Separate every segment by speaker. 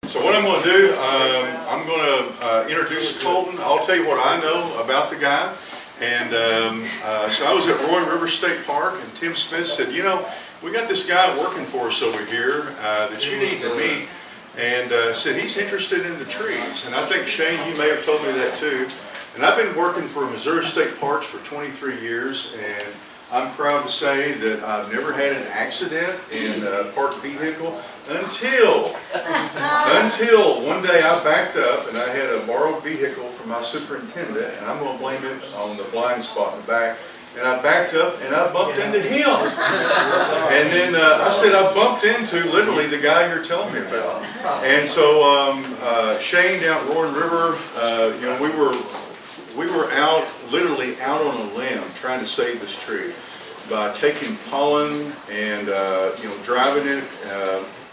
Speaker 1: So what I'm going to do, I'm going to introduce Colton. I'll tell you what I know about the guy. And so I was at Roaring River State Park, and Tim Smith said, you know, we got this guy working for us over here that you need to meet. And said he's interested in the trees. And I think, Shane, you may have told me that too. And I've been working for Missouri State Parks for 23 years, and I'm proud to say that I've never had an accident in a park vehicle until one day I backed up and I had a borrowed vehicle from my superintendent, and I'm going to blame it on the blind spot in the back. And I backed up and I bumped into him. And then I said I bumped into literally the guy you're telling me about. And so Shane down at Roaring River, you know, we were out, literally out on a limb trying to save this tree by taking pollen and you know, driving it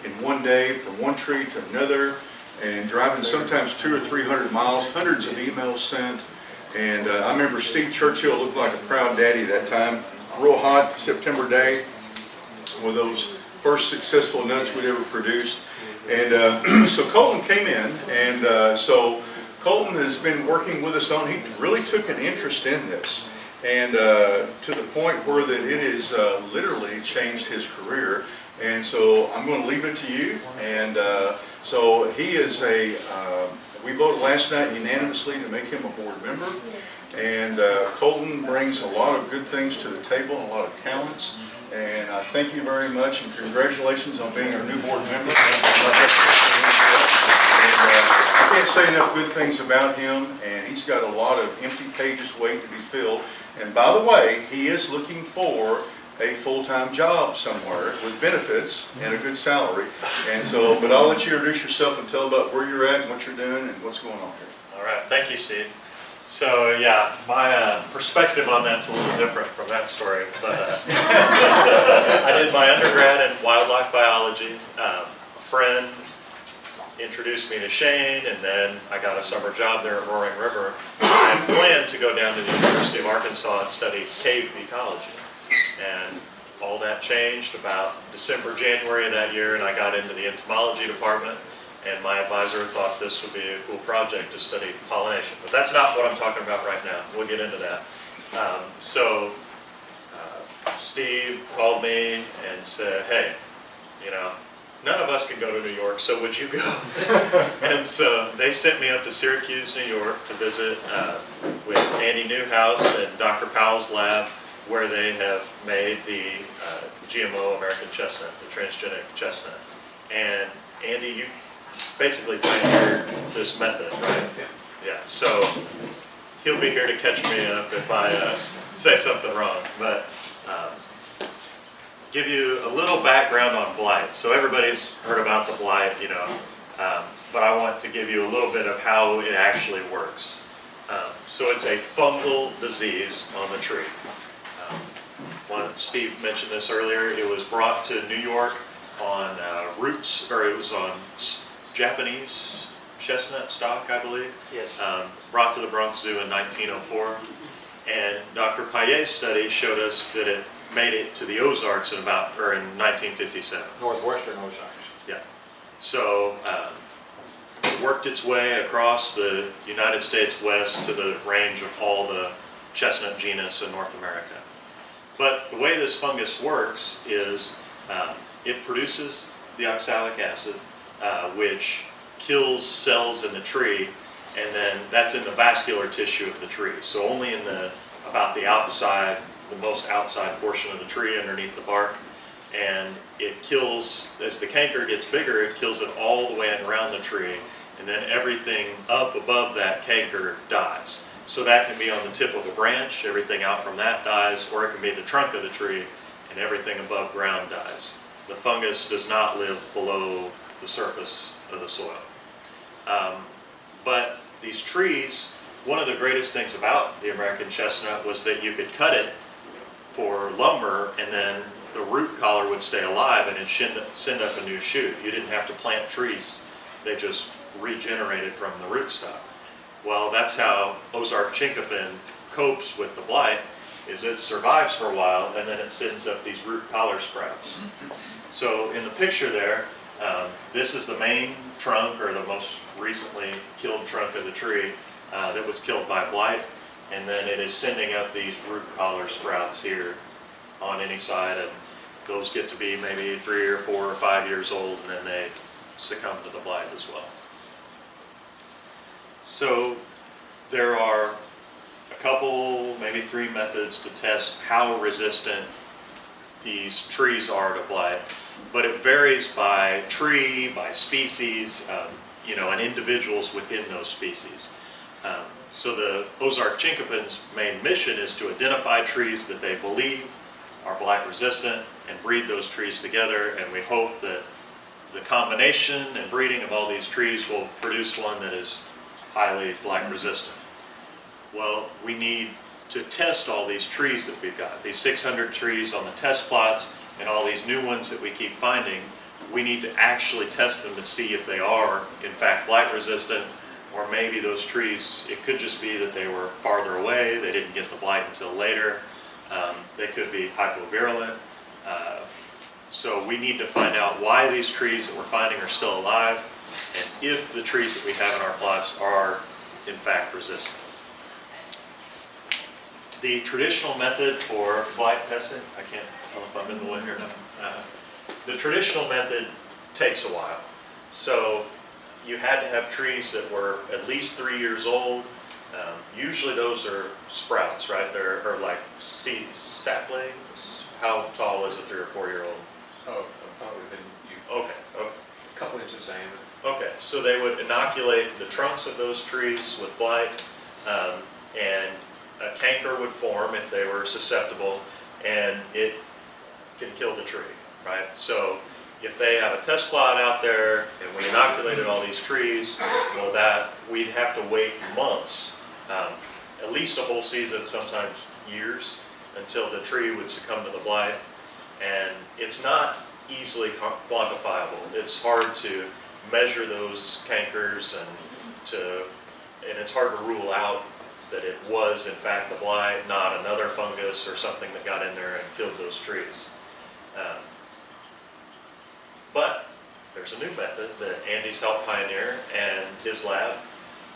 Speaker 1: in one day from one tree to another, and driving sometimes 200 or 300 miles, hundreds of emails sent. And I remember Steve Churchill looked like a proud daddy that time. Real hot September day with those first successful nuts we'd ever produced. And so Colton came in, and so Colton has been working with us on, he really took an interest in this. And to the point where that it has literally changed his career. And so I'm going to leave it to you. And so he is we voted last night unanimously to make him a board member. And Colton brings a lot of good things to the table, a lot of talents. And I thank you very much, and congratulations on being our new board member. I can't say enough good things about him, and he's got a lot of empty pages waiting to be filled. And by the way, he is looking for a full-time job somewhere with benefits and a good salary. And so, but I'll let you introduce yourself and tell about where you're at and what you're doing and what's going on here.
Speaker 2: All right, thank you, Steve. So yeah, my perspective on that's a little different from that story. But I did my undergrad in wildlife biology. A friend introduced me to Shane, and then I got a summer job there at Roaring River. I had planned to go down to the University of Arkansas and study cave ecology. And all that changed about December, January of that year, and I got into the entomology department, and my advisor thought this would be a cool project to study pollination. But that's not what I'm talking about right now. We'll get into that. Steve called me and said, hey, you know, none of us can go to New York, so would you go? And so they sent me up to Syracuse, New York to visit with Andy Newhouse and Dr. Powell's lab, where they have made the GMO American chestnut, the transgenic chestnut. And Andy, you basically pioneered this method, right? Yeah, so he'll be here to catch me up if I say something wrong. But give you a little background on blight. So everybody's heard about the blight, you know, but I want to give you a little bit of how it actually works. So it's a fungal disease on the tree. Steve mentioned this earlier. It was brought to New York on roots, or it was on Japanese chestnut stock, I believe. Yes. Brought to the Bronx Zoo in 1904. And Dr. Payet's study showed us that it made it to the Ozarks in 1957.
Speaker 3: Northwestern Ozarks.
Speaker 2: Yeah. So it worked its way across the United States West to the range of all the chestnut genus in North America. But the way this fungus works is it produces the oxalic acid, which kills cells in the tree, and then that's in the vascular tissue of the tree. So only in about the outside, the most outside portion of the tree underneath the bark. And it kills, as the canker gets bigger, it kills it all the way around the tree, and then everything up above that canker dies. So that can be on the tip of a branch, everything out from that dies, or it can be the trunk of the tree, and everything above ground dies. The fungus does not live below the surface of the soil. But these trees, one of the greatest things about the American chestnut was that you could cut it for lumber, and then the root collar would stay alive and it'd send up a new shoot. You didn't have to plant trees. They just regenerated from the rootstock. Well, that's how Ozark chinkapin copes with the blight, is it survives for a while and then it sends up these root collar sprouts. So in the picture there, This is the main trunk, or the most recently killed trunk of the tree that was killed by blight. And then it is sending up these root collar sprouts here on any side, and those get to be maybe 3 or 4 or 5 years old, and then they succumb to the blight as well. So there are a couple, maybe 3 methods to test how resistant these trees are to blight, but it varies by tree, by species, and individuals within those species. So the Ozark Chinkapin's main mission is to identify trees that they believe are blight resistant and breed those trees together, and we hope that the combination and breeding of all these trees will produce one that is highly blight resistant. Well, we need to test all these trees that we've got, these 600 trees on the test plots and all these new ones that we keep finding. We need to actually test them to see if they are in fact blight resistant, or maybe those trees, it could just be that they were farther away, they didn't get the blight until later. They could be hypovirulent. So we need to find out why these trees that we're finding are still alive, and if the trees that we have in our plots are in fact resistant. The traditional method for blight testing, I can't tell if I'm in the way here or not. The traditional method takes a while. So you had to have trees that were at least 3 years old. Usually those are sprouts, right? They're like seed saplings. How tall is a 3 or 4 year old?
Speaker 3: Oh, probably been
Speaker 2: Okay.
Speaker 3: a couple inches diameter.
Speaker 2: Okay, so they would inoculate the trunks of those trees with blight, and a canker would form if they were susceptible, and it can kill the tree, right? So if they have a test plot out there and we inoculated all these trees, well, that we'd have to wait months, at least a whole season, sometimes years, until the tree would succumb to the blight. And it's not easily quantifiable. It's hard to measure those cankers, and it's hard to rule out that it was in fact the blight, not another fungus or something that got in there and killed those trees. But there's a new method that Andy's helped pioneer and his lab,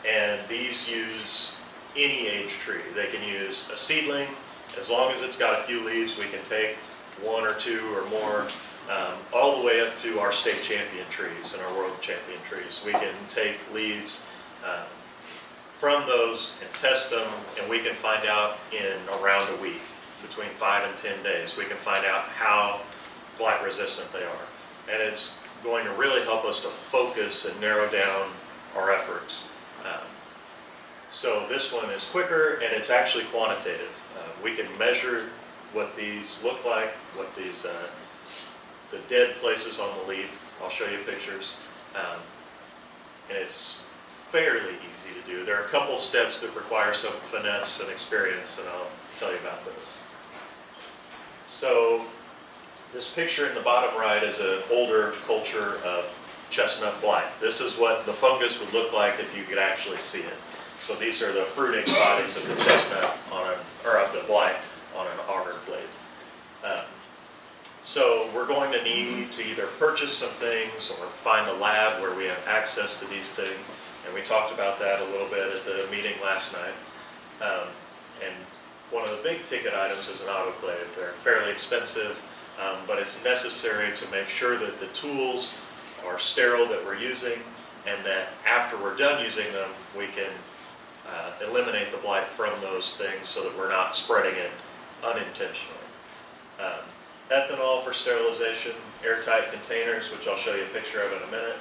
Speaker 2: and these use any age tree. They can use a seedling. As long as it's got a few leaves, we can take 1 or 2 or more, all the way up to our state champion trees and our world champion trees. We can take leaves from those and test them, and we can find out in around a week, between 5 and 10 days, we can find out how blight resistant they are. And it's going to really help us to focus and narrow down our efforts. So this one is quicker, and it's actually quantitative. We can measure what these look like, what these, the dead places on the leaf. I'll show you pictures. And it's fairly easy to do. There are a couple steps that require some finesse and experience, and I'll tell you about those. So this picture in the bottom right is an older culture of chestnut blight. This is what the fungus would look like if you could actually see it. So these are the fruiting bodies of the chestnut or of the blight on an auger blade. So we're going to need to either purchase some things or find a lab where we have access to these things. And we talked about that a little bit at the meeting last night. And one of the big ticket items is an autoclave. They're fairly expensive, but it's necessary to make sure that the tools are sterile that we're using, and that after we're done using them, we can eliminate the blight from those things so that we're not spreading it unintentionally. Ethanol for sterilization, airtight containers, which I'll show you a picture of in a minute.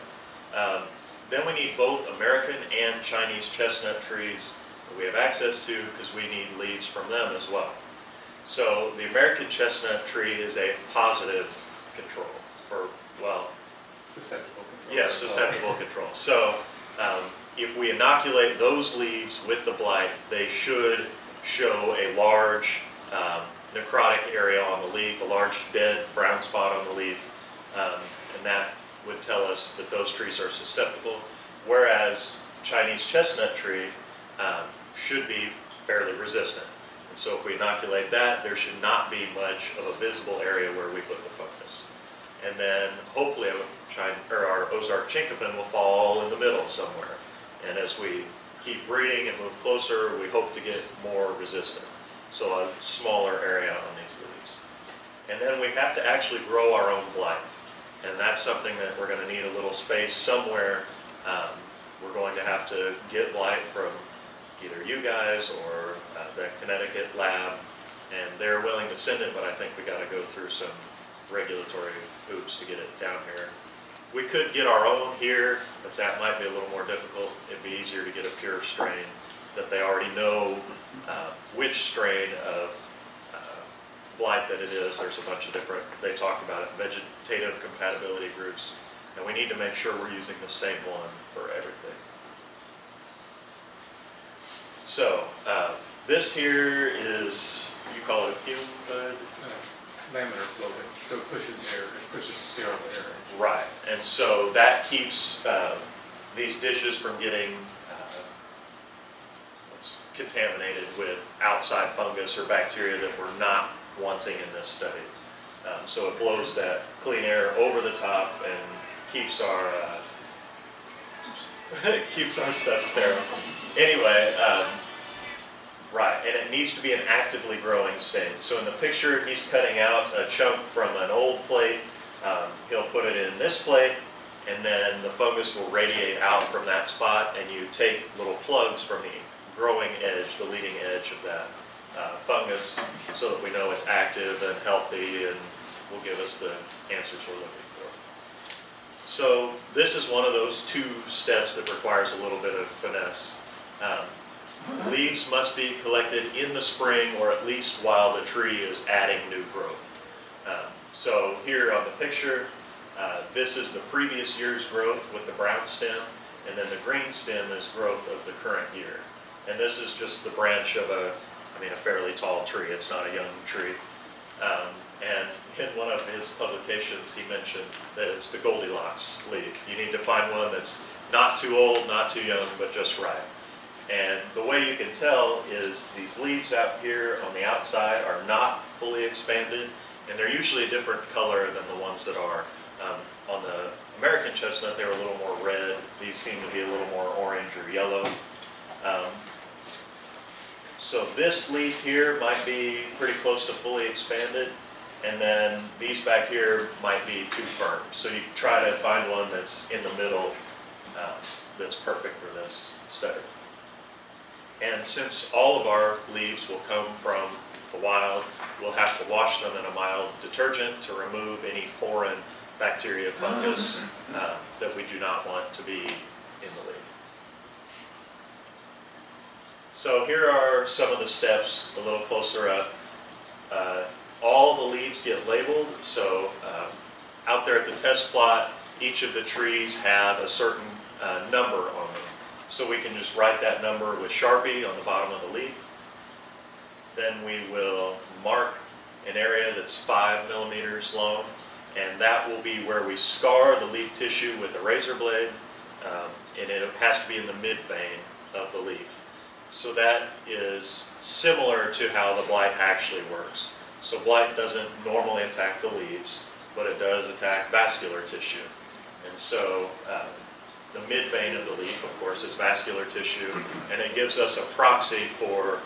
Speaker 2: Then we need both American and Chinese chestnut trees that we have access to, because we need leaves from them as well. So the American chestnut tree is a positive control for, well,
Speaker 3: Susceptible control.
Speaker 2: yes, susceptible control. So if we inoculate those leaves with the blight, they should show a large necrotic area on the leaf, a large dead brown spot on the leaf, and that would tell us that those trees are susceptible, whereas Chinese chestnut tree should be fairly resistant. And so if we inoculate that, there should not be much of a visible area where we put the fungus. and then hopefully our Ozark chinkapin will fall in the middle somewhere. And as we keep breeding and move closer, we hope to get more resistant. So a smaller area on these leaves. And then we have to actually grow our own blight. And that's something that we're going to need a little space somewhere. We're going to have to get blight from either you guys or the Connecticut lab. And they're willing to send it, but I think we got to go through some regulatory hoops to get it down here. We could get our own here, but that might be a little more difficult. It'd be easier to get a pure strain that they already know which strain of blight that it is. There's a bunch of different, they talked about it, vegetative compatibility groups, and we need to make sure we're using the same one for everything. So this here is, you call it a fume hood?
Speaker 3: Laminar floating, so it pushes air, it pushes sterile air.
Speaker 2: Right, and so that keeps these dishes from getting contaminated with outside fungus or bacteria that we're not wanting in this study. So it blows that clean air over the top and keeps our keeps our stuff sterile. Anyway, right, and it needs to be an actively growing stain. So in the picture, he's cutting out a chunk from an old plate. He'll put it in this plate, and then the fungus will radiate out from that spot, and you take little plugs from the growing edge, the leading edge of that fungus, so that we know it's active and healthy and will give us the answers we're looking for. So this is one of those two steps that requires a little bit of finesse. Leaves must be collected in the spring, or at least while the tree is adding new growth. So here on the picture, this is the previous year's growth with the brown stem, and then the green stem is growth of the current year. And this is just the branch of a fairly tall tree. It's not a young tree. And in one of his publications, he mentioned that it's the Goldilocks leaf. You need to find one that's not too old, not too young, but just right. And the way you can tell is these leaves out here on the outside are not fully expanded, and they're usually a different color than the ones that are. On the American chestnut, they were a little more red. These seem to be a little more orange or yellow. So this leaf here might be pretty close to fully expanded, and then these back here might be too firm. So you try to find one that's in the middle that's perfect for this study. And since all of our leaves will come from the wild, we'll have to wash them in a mild detergent to remove any foreign bacteria, fungus that we do not want to be in the leaf. So here are some of the steps a little closer up. All the leaves get labeled, so out there at the test plot, each of the trees have a certain number on them. So we can just write that number with Sharpie on the bottom of the leaf. Then we will mark an area that's 5 millimeters long, and that will be where we scar the leaf tissue with a razor blade, and it has to be in the mid vein of the leaf. So that is similar to how the blight actually works. So blight doesn't normally attack the leaves, but it does attack vascular tissue. And so the mid vein of the leaf, of course, is vascular tissue, and it gives us a proxy for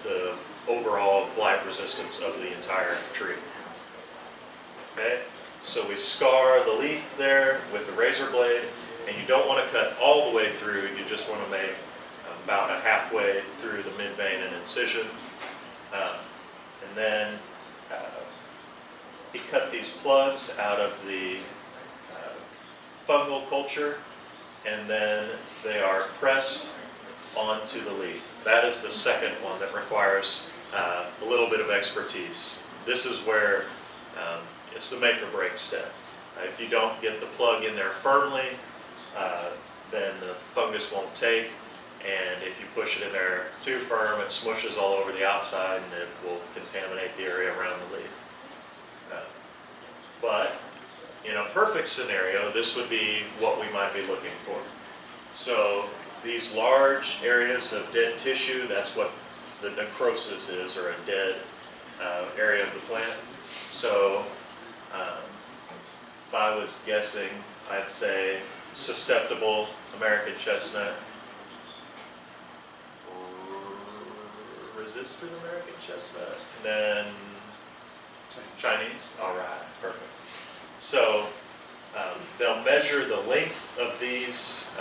Speaker 2: the overall blight resistance of the entire tree. Okay, so we scar the leaf there with the razor blade, and you don't want to cut all the way through, you just want to make about a halfway through the mid vein and incision. And then he cut these plugs out of the fungal culture, and then they are pressed onto the leaf. That is the second one that requires a little bit of expertise. This is where it's the make or break step. If you don't get the plug in there firmly, then the fungus won't take, and if you push it in there too firm, it smushes all over the outside and it will contaminate the area around the leaf. But in a perfect scenario, this would be what we might be looking for. So these large areas of dead tissue, that's what the necrosis is, or a dead area of the plant. So if I was guessing, I'd say susceptible American chestnut, resistant American chestnut, and then Chinese. All right, perfect. So they'll measure the length of these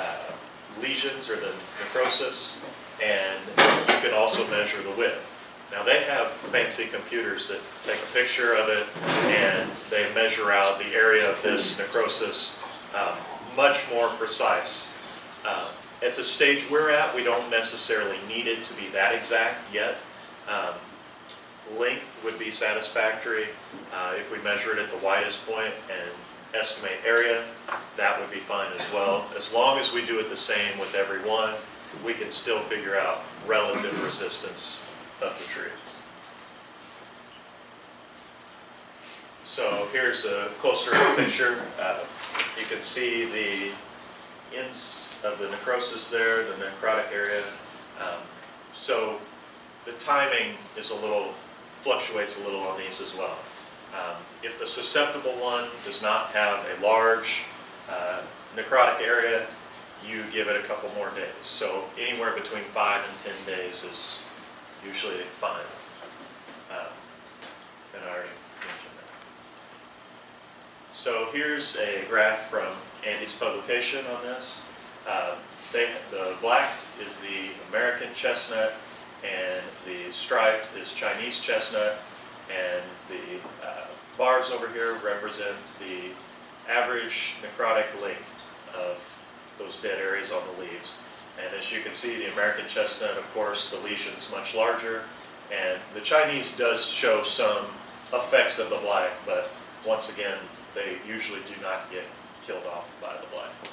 Speaker 2: lesions or the necrosis, and you can also measure the width. Now they have fancy computers that take a picture of it and they measure out the area of this necrosis much more precise. At the stage we're at, we don't necessarily need it to be that exact yet. Length would be satisfactory. If we measure it at the widest point and estimate area, that would be fine as well. As long as we do it the same with every one, we can still figure out relative resistance of the trees. So here's a closer picture. You can see the ends of the necrosis there, the necrotic area. So the timing is fluctuates a little on these as well. If the susceptible one does not have a large necrotic area, you give it a couple more days. So anywhere between 5 and 10 days is usually fine. And I already mentioned that. So here's a graph from Andy's publication on this. The black is the American chestnut, and the striped is Chinese chestnut, and the bars over here represent the average necrotic length of those dead areas on the leaves. And as you can see, the American chestnut, of course, the lesion's much larger, and the Chinese does show some effects of the blight, but once again, they usually do not get killed off by the blight.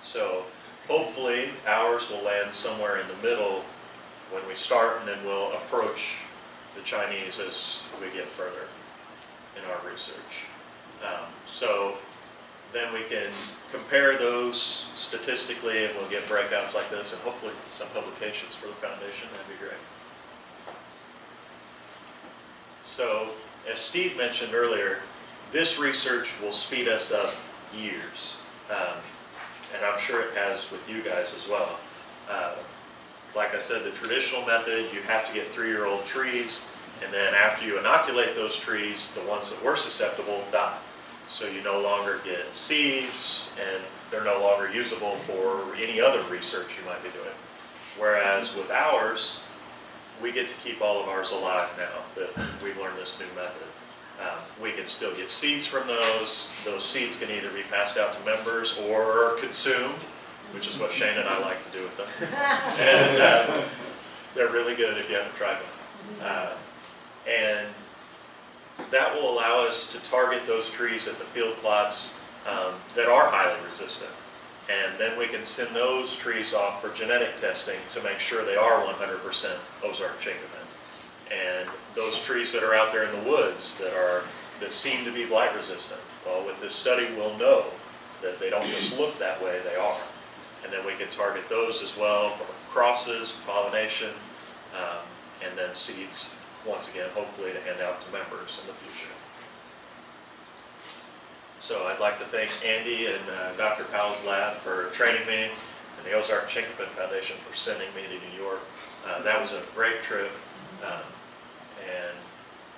Speaker 2: So hopefully ours will land somewhere in the middle when we start, and then we'll approach the Chinese as we get further in our research. So then we can compare those statistically, and we'll get breakouts like this, and hopefully some publications for the foundation. That'd be great. So as Steve mentioned earlier, this research will speed us up years, and I'm sure it has with you guys as well. Like I said, the traditional method, you have to get 3-year-old trees, and then after you inoculate those trees, the ones that were susceptible die. So you no longer get seeds, and they're no longer usable for any other research you might be doing. Whereas with ours, we get to keep all of ours alive now that we've learned this new method. We can still get seeds from those. Those seeds can either be passed out to members or consumed, which is what Shane and I like to do with them. And they're really good if you haven't tried them. And that will allow us to target those trees at the field plots that are highly resistant. And then we can send those trees off for genetic testing to make sure they are 100% Ozark Chinkapin. And those trees that are out there in the woods that seem to be blight resistant, well, with this study we'll know that they don't just look that way, they are. And then we can target those as well for crosses, pollination, and then seeds, once again, hopefully to hand out to members in the future. So I'd like to thank Andy and Dr. Powell's lab for training me, and the Ozark Chinkapin Foundation for sending me to New York. That was a great trip. And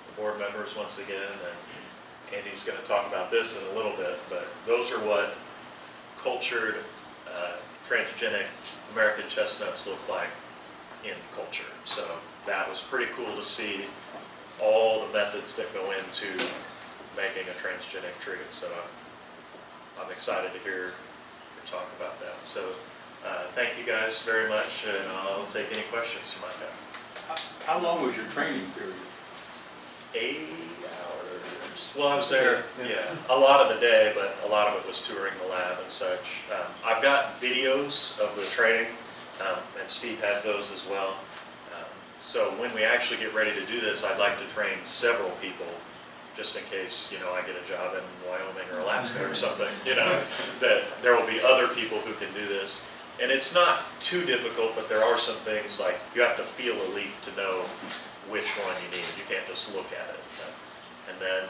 Speaker 2: the board members once again, and Andy's going to talk about this in a little bit, but those are what cultured transgenic American chestnuts look like in culture. So that was pretty cool to see all the methods that go into making a transgenic tree. So I'm excited to hear your talk about that. So thank you guys very much, and I'll take any questions you might have.
Speaker 4: How long was your training period?
Speaker 2: 8 hours. Well, I was there, yeah, a lot of the day, but a lot of it was touring the lab and such. I've got videos of the training, and Steve has those as well. So when we actually get ready to do this, I'd like to train several people, just in case, I get a job in Wyoming or Alaska or something, that there will be other people who can do this. And it's not too difficult, but there are some things like you have to feel a leaf to know which one you need. You can't just look at it. And then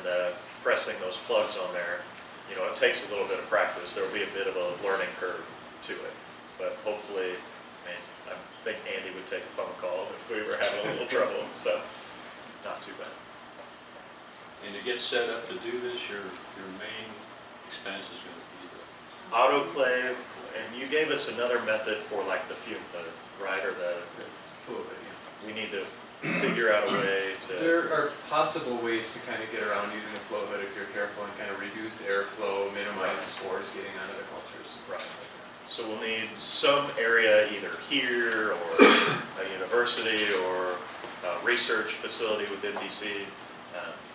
Speaker 2: pressing those plugs on there, you know, it takes a little bit of practice. There will be a bit of a learning curve to it, but hopefully, I mean, I think Andy would take a phone call if we were having a little trouble, so not too bad.
Speaker 4: And to get set up to do this, your main expense is going to be the
Speaker 2: Autoclave, and you gave us another method for like the fume hood, right, or the,
Speaker 3: Fluid, yeah.
Speaker 2: we need to figure out a way to,
Speaker 3: There are possible ways to kind of get around using a flow hood if you're careful and kind of reduce airflow, minimize spores getting onto the cultures.
Speaker 2: right. So we'll need some area either here or a university or a research facility with NPC.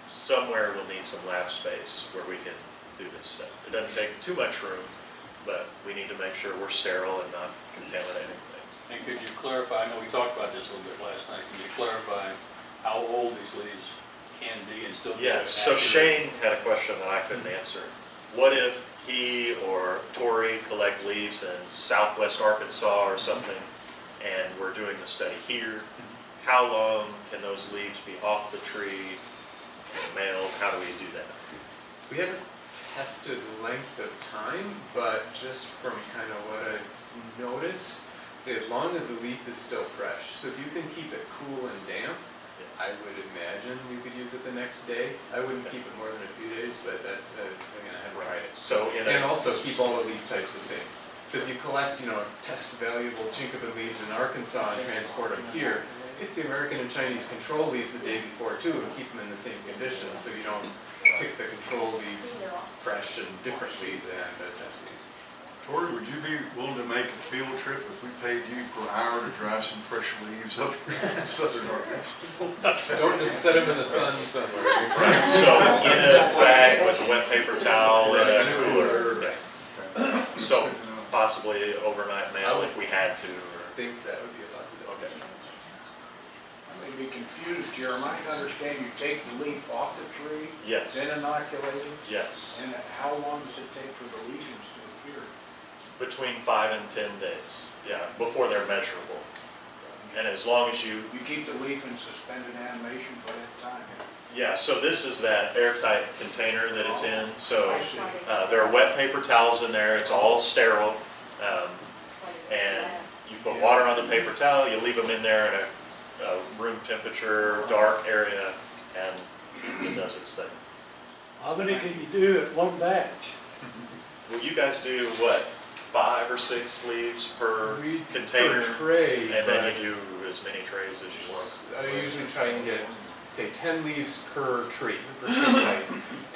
Speaker 2: Somewhere we'll need some lab space where we can do this stuff. It doesn't take too much room, but we need to make sure we're sterile and not contaminating things.
Speaker 4: And could you clarify, I know we talked about this a little bit last night, can you clarify how old these leaves can be and still be
Speaker 2: Yeah, so
Speaker 4: accurate?
Speaker 2: Shane had a question that I couldn't answer. What if he or Tori collect leaves in southwest Arkansas or something, and we're doing the study here? How long can those leaves be off the tree and mailed? How do we do that?
Speaker 3: We haven't tested length of time, but just from kind of what I've noticed, say as long as the leaf is still fresh. So if you can keep it cool and damp, I would imagine you could use it the next day. I wouldn't keep it more than a few days, but that's, again, I haven't tried it.
Speaker 2: So in
Speaker 3: And
Speaker 2: a,
Speaker 3: also keep all the leaf types the same. So if you collect, test valuable Chinkapin leaves in Arkansas and transport them here, pick the American and Chinese control leaves the day before too and keep them in the same conditions so you don't pick the control leaves fresh and differently than the test leaves.
Speaker 1: Tori, would you be willing to make a field trip if we paid you per hour to drive some fresh leaves up in southern Arkansas?
Speaker 3: Don't just set them in the sun somewhere.
Speaker 2: right, so in a bag with a wet paper towel and a cooler.
Speaker 3: Right.
Speaker 2: So possibly overnight mail if we had to, or,
Speaker 3: I think that would be a possibility.
Speaker 2: okay.
Speaker 5: I may be confused, Jeremy. I understand you take the leaf off the tree,
Speaker 2: Yes,
Speaker 5: then inoculate it,
Speaker 2: yes.
Speaker 5: and how long does it take for the lesions to appear?
Speaker 2: Between 5 and 10 days, yeah, before they're measurable. And as long as you,
Speaker 5: You keep the leaf in suspended animation for that time.
Speaker 2: yeah, so this is that airtight container that it's in. So
Speaker 5: I see.
Speaker 2: there are wet paper towels in there, it's all sterile. And you put water on the paper towel, you leave them in there in a room temperature, dark area, and it does its thing.
Speaker 6: How many can you do at one batch?
Speaker 2: Well, you guys do what, 5 or 6 sleeves per
Speaker 3: We
Speaker 2: container?
Speaker 3: per tray,
Speaker 2: And then
Speaker 3: but
Speaker 2: you do as many trays as you want.
Speaker 3: I usually try and get, say, 10 leaves per tree, per tree type,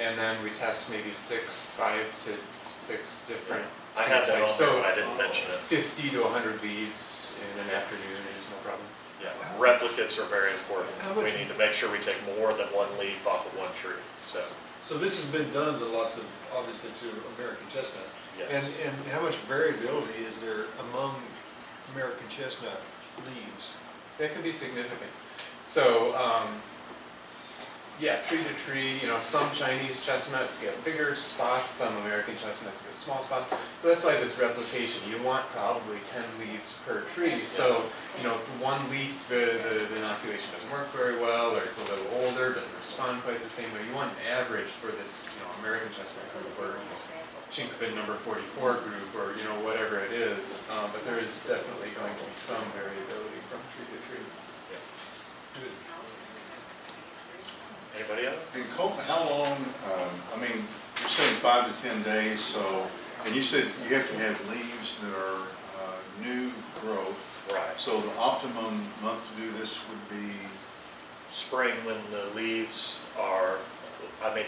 Speaker 3: and then we test maybe 5 to 6 different.
Speaker 2: I had that on
Speaker 3: types.
Speaker 2: there,
Speaker 3: So
Speaker 2: but I didn't mention it.
Speaker 3: 50 to 100 leaves in an afternoon is no problem.
Speaker 2: Yeah, replicates are very important.
Speaker 7: How much-
Speaker 2: We need to make sure we take more than one leaf off of one tree, so,
Speaker 7: So this has been done to lots of, obviously to American chestnuts.
Speaker 2: yes.
Speaker 7: And how much variability is there among American chestnut leaves?
Speaker 3: That can be significant. So, yeah, tree to tree, some Chinese chestnuts get bigger spots, some American chestnuts get small spots. So that's why this replication, you want probably 10 leaves per tree. So, if one leaf, the inoculation doesn't work very well, or it's a little older, doesn't respond quite the same way. You want an average for this, American chestnut group, or Chinkapin number 44 group, or, whatever it is. But there is definitely going to be some variability from tree to tree.
Speaker 2: Anybody else?
Speaker 1: And Colton, how long, you're saying 5 to 10 days, so, and you said you have to have leaves that are new growth.
Speaker 2: Right.
Speaker 1: So the optimum month to do this would be,
Speaker 2: Spring when the leaves are,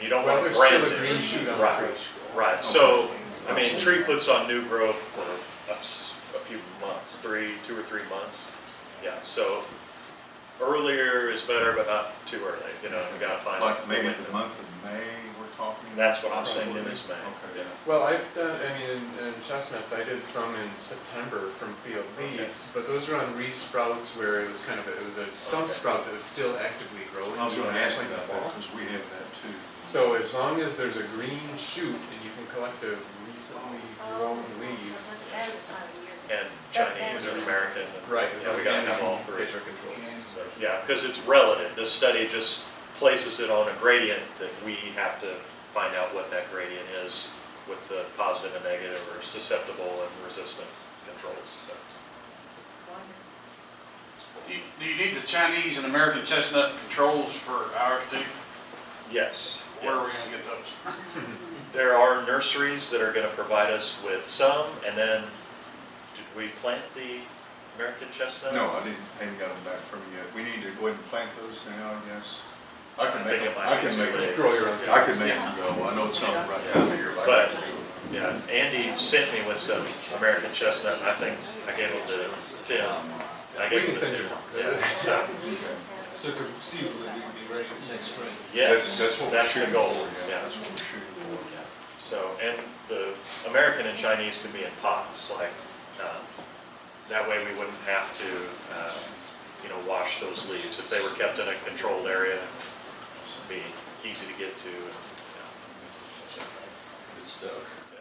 Speaker 2: you don't
Speaker 3: Well,
Speaker 2: want
Speaker 3: there's
Speaker 2: brand
Speaker 3: still
Speaker 2: new.
Speaker 3: a green shoot on the
Speaker 2: Right,
Speaker 3: tree.
Speaker 2: right. So, tree puts on new growth for a few months, 2 or 3 months. Yeah, so earlier is better, but not too early, we gotta find.
Speaker 1: like maybe the month of May we're talking?
Speaker 2: That's what I'm saying,
Speaker 1: Probably.
Speaker 2: in this May.
Speaker 1: Okay.
Speaker 2: Yeah.
Speaker 3: Well, I've done, in chestnuts, I did some in September from field leaves, but those are on re-sprouts where it was it was a stump
Speaker 2: Okay.
Speaker 3: sprout that was still actively growing.
Speaker 1: I was gonna ask you
Speaker 3: in the
Speaker 1: about that,
Speaker 3: fall.
Speaker 1: because we have that too.
Speaker 3: So as long as there's a green shoot and you can collect a recently grown leaf.
Speaker 2: And Chinese and American.
Speaker 3: Right.
Speaker 2: Yeah, we gotta have all 3.
Speaker 3: Pitcher control.
Speaker 2: So, yeah, because it's relative. This study just places it on a gradient that we have to find out what that gradient is with the positive and negative or susceptible and resistant controls, so.
Speaker 8: Do you need the Chinese and American chestnut controls for ours too?
Speaker 2: Yes.
Speaker 8: Where are we
Speaker 2: yes.
Speaker 8: gonna get those?
Speaker 2: There are nurseries that are going to provide us with some, and then, did we plant the American chestnuts?
Speaker 1: No, I haven't got them back from you yet. We need to go ahead and plant those now, I guess. I can
Speaker 2: I
Speaker 1: make
Speaker 2: think
Speaker 1: them,
Speaker 2: it might
Speaker 1: I
Speaker 2: be
Speaker 1: can
Speaker 2: too
Speaker 1: make
Speaker 2: late.
Speaker 1: them,
Speaker 3: Grow your own.
Speaker 1: I can make them go. I know it's not the right time of year, but I
Speaker 2: But,
Speaker 1: can do it.
Speaker 2: yeah, Andy sent me with some American chestnut, and I think I gave them to Tim. I
Speaker 3: We
Speaker 2: gave
Speaker 3: can
Speaker 2: them to
Speaker 3: send
Speaker 2: Tim.
Speaker 3: you.
Speaker 2: Yeah, so,
Speaker 7: So conceivably, we could be ready next spring.
Speaker 2: yes,
Speaker 1: That's what we're
Speaker 2: that's the
Speaker 1: shooting
Speaker 2: goal,
Speaker 1: for,
Speaker 2: yeah.
Speaker 1: That's what we're shooting for.
Speaker 2: So, and the American and Chinese can be in pots, like, that way we wouldn't have to, wash those leaves. If they were kept in a controlled area, it'd be easy to get to. And,
Speaker 4: Good stuff.
Speaker 2: yeah.